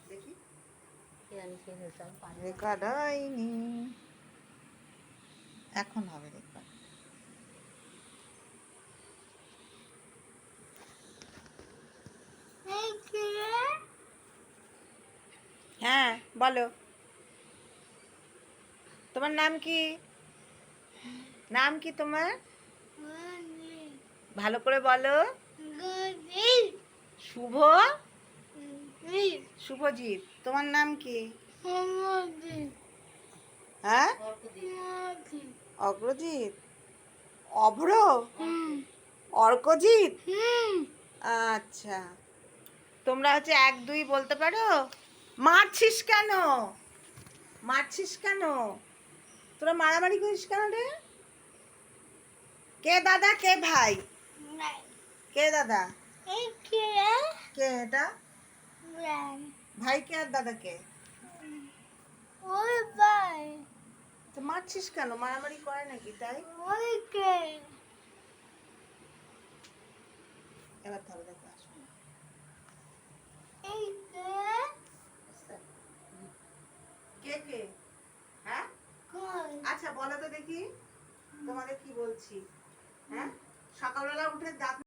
দেখি রেকর্ড হয়নি, এখন হবে রেকর্ড। হ্যাঁ বলো, তোমার নাম কি? নাম কি তোমার? ভালো করে বলো। শুভ, শুভজিৎ। তোমার নাম কি? হ্যাঁ, অগ্রজিৎ, অভ্র, অর্কজিৎ। আচ্ছা, তোমরা হচ্ছে 1 2 বলতে পারো? মারছিস কেন? মারছিস কেন? তোরা মারামারি করিস কেন রে? কে দাদা কে ভাই? কে দাদা কে এটা? ভাই কে আর দাদা কে? তো মারছিস কেন? মারামারি করে নাকি তাই? এবার তাহলে দেখো, আসো। কে কে? হ্যাঁ, আচ্ছা বলো তো দেখি, তোমাদের কি বলছি। হ্যাঁ, সকালবেলা উঠে দাঁত